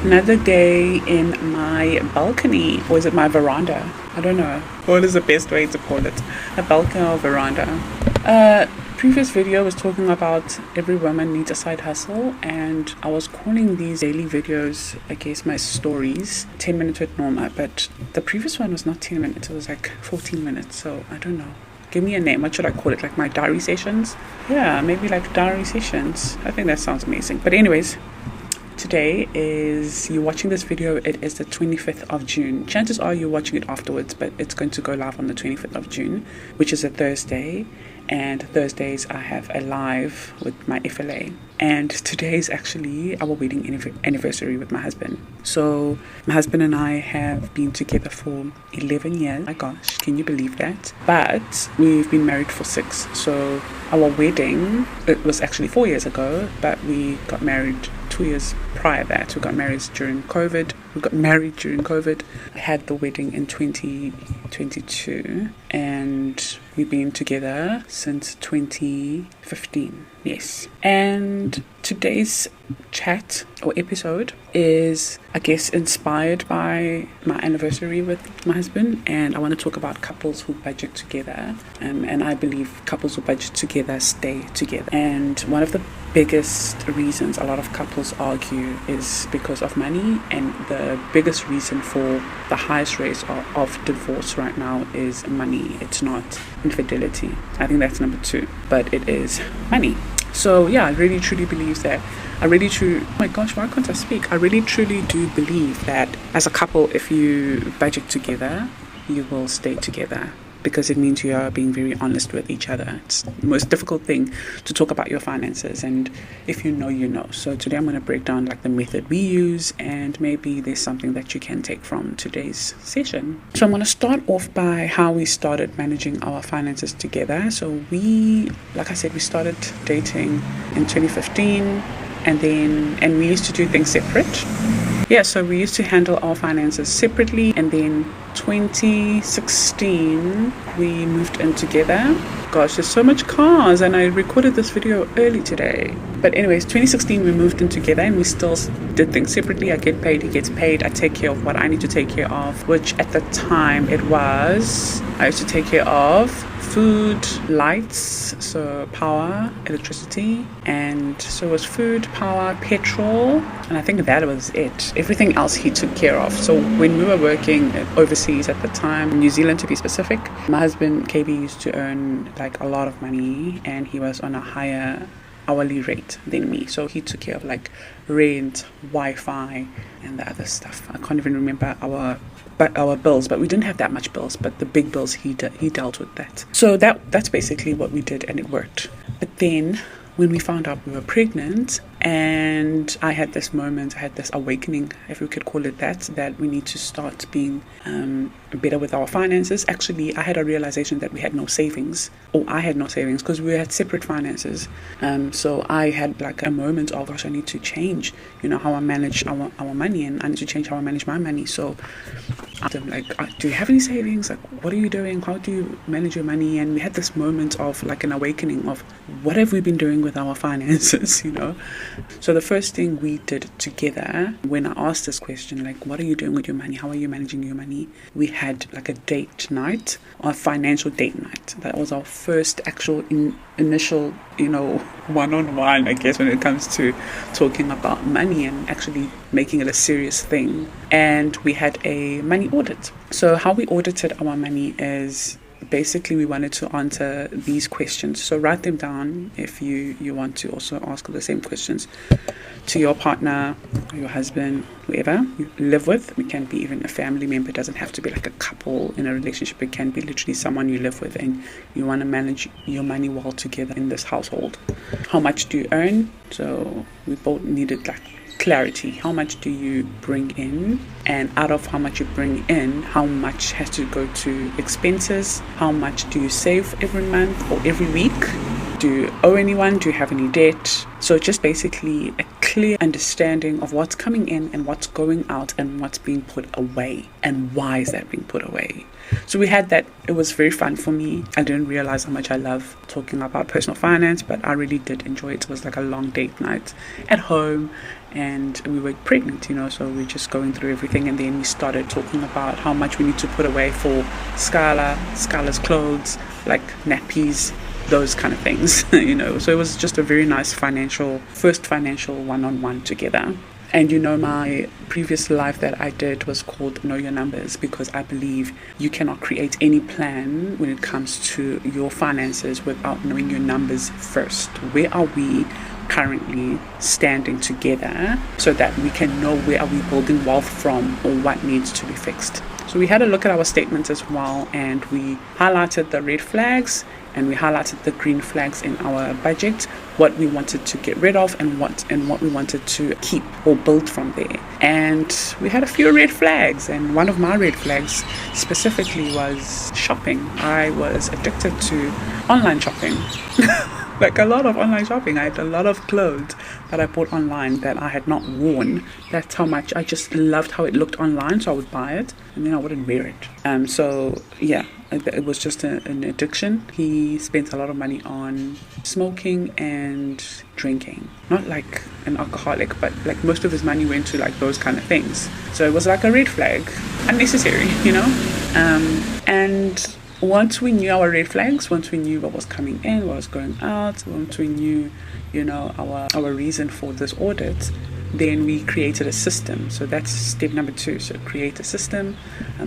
Another day in my balcony, or is it my veranda? I don't know. What is the best way to call it? A balcony or veranda. Previous video was talking about every woman needs a side hustle, and I was calling these daily videos, I guess, my stories, 10 minutes with Norma, but the previous one was not 10 minutes, it was like 14 minutes, so I don't know. Give me a name. What should I call it? Like my diary sessions? Yeah, maybe like diary sessions. I think that sounds amazing. But anyways, today is, you're watching this video, it is the 25th of June. Chances are you're watching it afterwards, but it's going to go live on the 25th of June, which is a Thursday. And Thursdays I have a live with my FLA. And today is actually our wedding anniversary with my husband. So my husband and I have been together for 11 years. My gosh, can you believe that? But we've been married for 6. So our wedding, it was actually 4 years ago, but we got married 2 years prior to that. We got married during COVID. I had the wedding in 2022, and we've been together since 2015. Yes. And today's chat or episode is, I guess, inspired by my anniversary with my husband, and I want to talk about couples who budget together, and I believe couples who budget together stay together. And one of the biggest reasons a lot of couples argue is because of money, and the biggest reason for the highest rates of divorce right now is money. It's not infidelity. I think that's number 2, but it is money. So yeah, I really truly believe that. Oh my gosh, why can't I speak? I really truly do believe that as a couple, if you budget together, you will stay together, because it means you are being very honest with each other. It's the most difficult thing to talk about your finances, and if you know, you know. So today I'm going to break down like the method we use, and maybe there's something that you can take from today's session. So I'm going to start off by how we started managing our finances together. So we, like I said, we started dating in 2015, and we used to do things separate. Yeah, so we used to handle our finances separately, and then 2016 we moved in together. Gosh, there's so much cars, and I recorded this video early today. But anyways, 2016 we moved in together, and we still did things separately. I get paid, he gets paid. I take care of what I need to take care of, which at the time I used to take care of food, lights, so power, electricity, and so it was food, power, petrol, and I think that was it. Everything else he took care of. So when we were working overseas at the time, New Zealand to be specific, my husband KB used to earn like a lot of money, and he was on a higher hourly rate than me, so he took care of like rent, Wi-Fi, and the other stuff. I can't even remember our bills, but we didn't have that much bills, but the big bills he dealt with that. So that's basically what we did, and it worked. But then when we found out we were pregnant, and I had this awakening, if we could call it that we need to start being better with our finances. Actually, I had a realization that we had no savings, or I had no savings, because we had separate finances. So I had like a moment of, gosh, I need to change, how I manage our money, and I need to change how I manage my money. So I'm like, do you have any savings? Like, what are you doing? How do you manage your money? And we had this moment of like an awakening of, what have we been doing with our finances, So the first thing we did together, when I asked this question, like, what are you doing with your money? How are you managing your money? We had like a date night, a financial date night. That was our first actual initial, one-on-one, I guess, when it comes to talking about money and actually making it a serious thing. And we had a money audit. So how we audited our money is, basically we wanted to answer these questions. So write them down if you want to also ask the same questions to your partner, your husband, whoever you live with. It can be even a family member. It doesn't have to be like a couple in a relationship. It can be literally someone you live with, and you want to manage your money well together in this household. How much do you earn? So we both needed like clarity. How much do you bring in? And out of how much you bring in, how much has to go to expenses? How much do you save every month or every week? Do you owe anyone? Do you have any debt? So just basically a clear understanding of what's coming in and what's going out and what's being put away and why is that being put away. So we had that. It was very fun for me. I didn't realize how much I love talking about personal finance, but I really did enjoy it. It was like a long date night at home, and we were pregnant, so we're just going through everything. And then we started talking about how much we need to put away for Skylar's clothes, like nappies, those kind of things, So it was just a very nice first financial one-on-one together. And my previous live that I did was called Know Your Numbers, because I believe you cannot create any plan when it comes to your finances without knowing your numbers first. Where are we currently standing together so that we can know where are we building wealth from or what needs to be fixed. So we had a look at our statements as well, and we highlighted the red flags and we highlighted the green flags in our budget, what we wanted to get rid of and what we wanted to keep or build from there. And we had a few red flags, and one of my red flags specifically was shopping. I was addicted to online shopping. Like a lot of online shopping. I had a lot of clothes that I bought online that I had not worn. That's how much I just loved how it looked online, so I would buy it and then I wouldn't wear it. So yeah, it was just an addiction. He spent a lot of money on smoking and drinking. Not like an alcoholic, but like most of his money went to like those kind of things. So it was like a red flag, unnecessary, and once we knew our red flags, once we knew what was coming in, what was going out, once we knew, our reason for this audit, then we created a system. So that's step number 2. So create a system.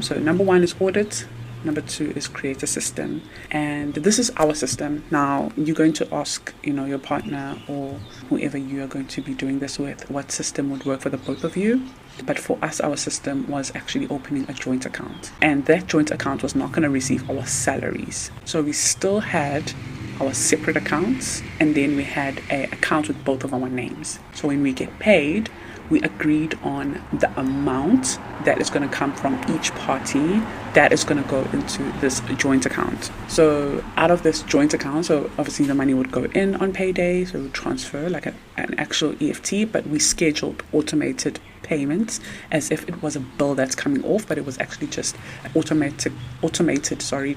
So number 1 is audit. Number 2 is create a system. And this is our system. Now, you're going to ask, your partner or whoever you are going to be doing this with, what system would work for the both of you. But for us, our system was actually opening a joint account. And that joint account was not going to receive our salaries. So we still had our separate accounts, and then we had an account with both of our names. So when we get paid, we agreed on the amount that is going to come from each party that is going to go into this joint account. So out of this joint account, so obviously the money would go in on payday, so it would transfer like an actual EFT, but we scheduled automated payments as if it was a bill that's coming off, but it was actually just automated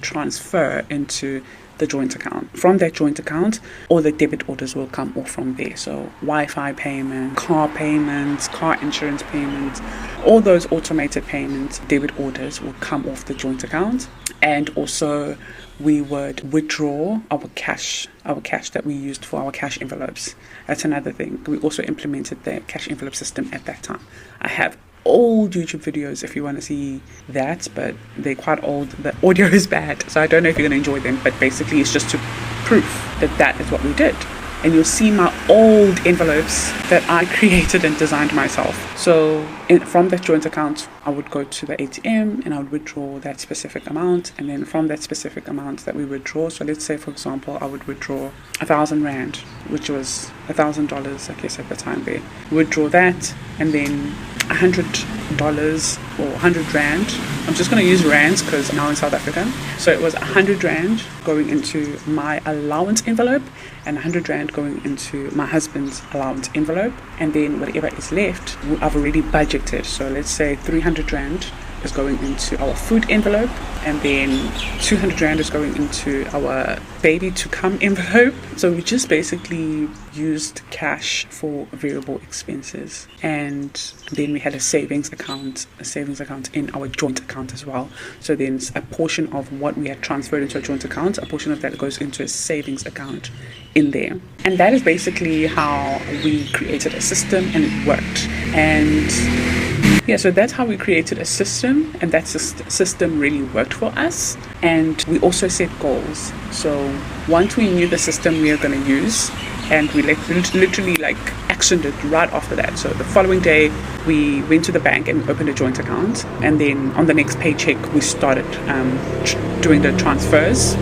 transfer into the joint account. From that joint account, all the debit orders will come off from there. So Wi-Fi payments, car insurance payments, all those automated payments, debit orders will come off the joint account. And also we would withdraw our cash that we used for our cash envelopes. That's another thing. We also implemented the cash envelope system at that time. I have old YouTube videos if you want to see that, but they're quite old. The audio is bad, so I don't know if you're going to enjoy them, but basically it's just to prove that is what we did. And you'll see my old envelopes that I created and designed myself. So from that joint account, I would go to the ATM and I would withdraw that specific amount. And then from that specific amount that we withdraw, so let's say, for example, I would withdraw 1,000 Rand, which was $1,000, I guess, at the time there. Withdraw that, and then $100 or 100 Rand. I'm just going to use rands because now in South Africa. So it was 100 Rand going into my allowance envelope and 100 Rand going into my husband's allowance envelope. And then whatever is left, I've already budgeted. So let's say 300 Rand is going into our food envelope, and then 200 Rand is going into our baby to come envelope. So we just basically used cash for variable expenses. And then we had a savings account in our joint account as well. So then a portion of what we had transferred into a joint account, a portion of that goes into a savings account in there. And that is basically how we created a system, and it worked. And yeah, so that's how we created a system, and that system really worked for us. And we also set goals. So once we knew the system we were going to use, and we literally actioned it right after that. So the following day, we went to the bank and opened a joint account. And then on the next paycheck, we started doing the transfers.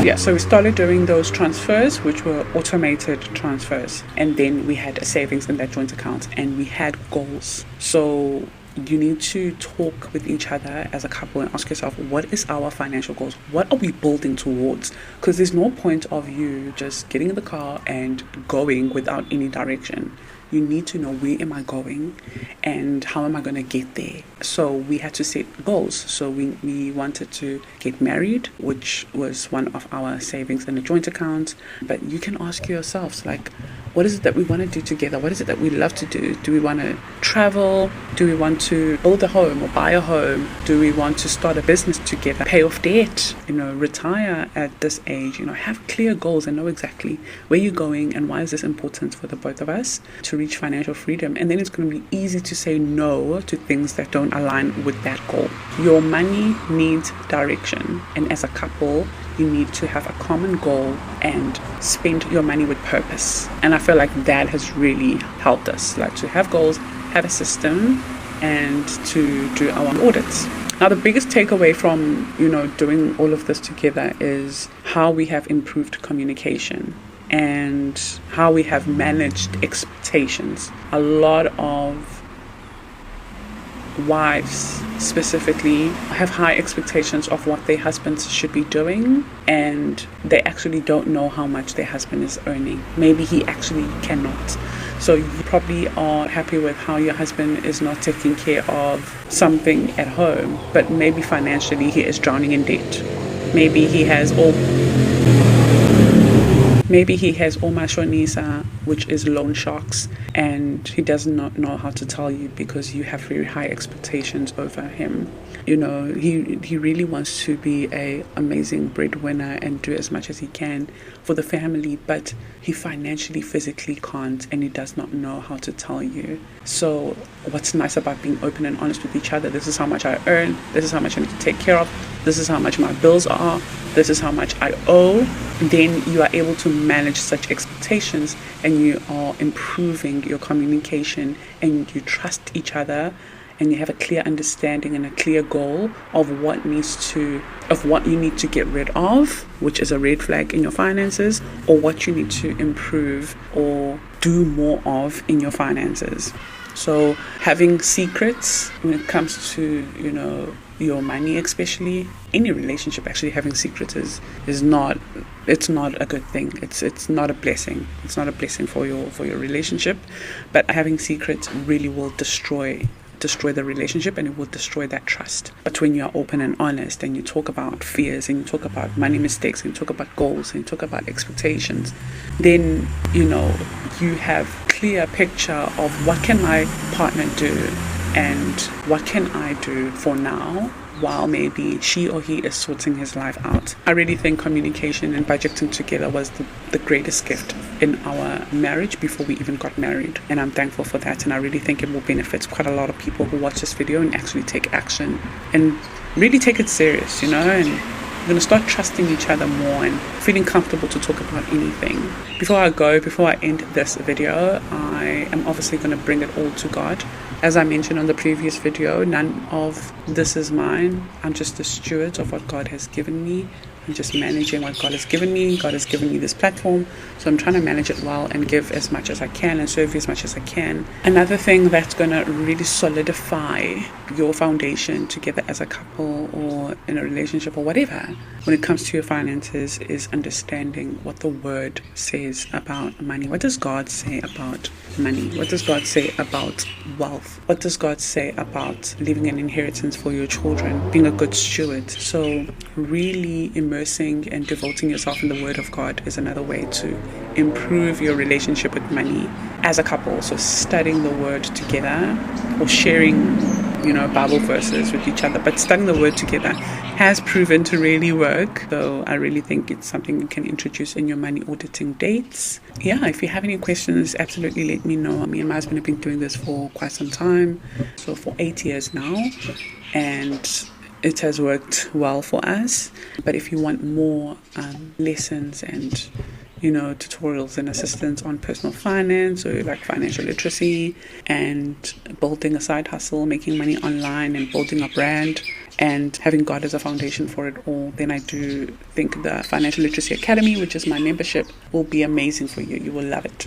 Yeah, so we started doing those transfers, which were automated transfers. And then we had a savings in that joint account, and we had goals. So you need to talk with each other as a couple and ask yourself, what is our financial goals? What are we building towards? Because there's no point of you just getting in the car and going without any direction. You need to know, where am I going and how am I going to get there? So we had to set goals. So we wanted to get married, which was one of our savings in a joint account. But you can ask yourselves, like, what is it that we want to do together? What is it that we love to do? Do we want to travel? Do we want to build a home or buy a home? Do we want to start a business together? Pay off debt, retire at this age, have clear goals and know exactly where you're going and why is this important for the both of us to reach financial freedom. And then it's going to be easy to say no to things that don't align with that goal. Your money needs direction. And as a couple, you need to have a common goal and spend your money with purpose. And I feel like that has really helped us, like to have goals, have a system, and to do our audits. Now, the biggest takeaway from, doing all of this together is how we have improved communication and how we have managed expectations. A lot of wives specifically have high expectations of what their husbands should be doing, and they actually don't know how much their husband is earning. Maybe he actually cannot. So you probably are happy with how your husband is not taking care of something at home, but maybe financially he is drowning in debt. Maybe he has all mashonisa, which is loan sharks, and he does not know how to tell you because you have very high expectations over him. He really wants to be an amazing breadwinner and do as much as he can for the family, but he financially, physically can't, and he does not know how to tell you. So what's nice about being open and honest with each other? This is how much I earn. This is how much I need to take care of. This is how much my bills are. This is how much I owe. Then you are able to manage such expectations, and you are improving your communication, and you trust each other, and you have a clear understanding and a clear goal of what you need to get rid of, which is a red flag in your finances, or what you need to improve or do more of in your finances. So having secrets when it comes to, your money, especially any relationship, actually having secrets is not a good thing. It's not a blessing. It's not a blessing for your relationship. But having secrets really will destroy the relationship, and it will destroy that trust. But when you are open and honest, and you talk about fears, and you talk about money mistakes, and you talk about goals, and you talk about expectations, then you have clear picture of what can my partner do and what can I do for now while maybe she or he is sorting his life out. I really think communication and budgeting together was the greatest gift in our marriage before we even got married, and I'm thankful for that. And I really think it will benefit quite a lot of people who watch this video and actually take action and really take it serious, and we're going to start trusting each other more and feeling comfortable to talk about anything. Before I end this video, I am obviously going to bring it all to God. As I mentioned on the previous video, none of this is mine. I'm just a steward of what God has given me. I'm just managing what God has given me. God has given me this platform, so I'm trying to manage it well and give as much as I can and serve you as much as I can. Another thing that's going to really solidify your foundation together as a couple or in a relationship or whatever when it comes to your finances is understanding what the Word says about money. What does God say about money? What does God say about wealth? What does God say about leaving an inheritance for your children, being a good steward? So really immersing and devoting yourself in the Word of God is another way to improve your relationship with money as a couple. So studying the Word together or sharing Bible verses with each other, but studying the Word together has proven to really work. So I really think it's something you can introduce in your money auditing dates. Yeah, if you have any questions, absolutely let me know. Me and my husband have been doing this for quite some time, so for 8 years now, and it has worked well for us. But if you want more lessons and tutorials and assistance on personal finance, or like financial literacy and building a side hustle, making money online and building a brand and having God as a foundation for it all, then I do think the Financial Literacy Academy, which is my membership, will be amazing for you. You will love it.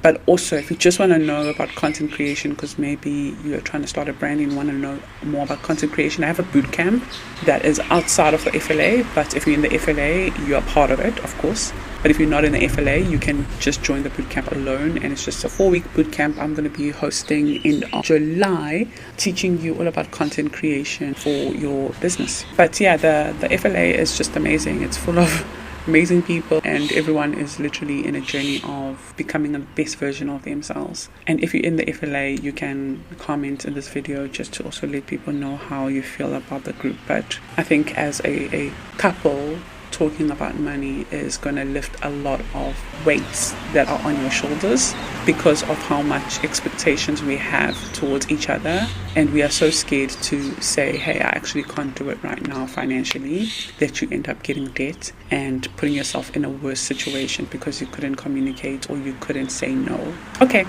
But also, if you just want to know about content creation, because maybe you're trying to start a brand and you want to know more about content creation, I have a boot camp that is outside of the FLA. But if you're in the FLA, you are part of it, of course. But if you're not in the FLA, you can just join the bootcamp alone, and it's just a 4-week bootcamp I'm going to be hosting in July, teaching you all about content creation for your business. But yeah, the FLA is just amazing. It's full of amazing people, and everyone is literally in a journey of becoming the best version of themselves. And if you're in the FLA, you can comment in this video just to also let people know how you feel about the group. But I think as a couple, talking about money is going to lift a lot of weights that are on your shoulders because of how much expectations we have towards each other, and we are so scared to say, hey, I actually can't do it right now financially, that you end up getting debt and putting yourself in a worse situation because you couldn't communicate or you couldn't say no. Okay,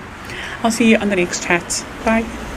I'll see you on the next chat. Bye.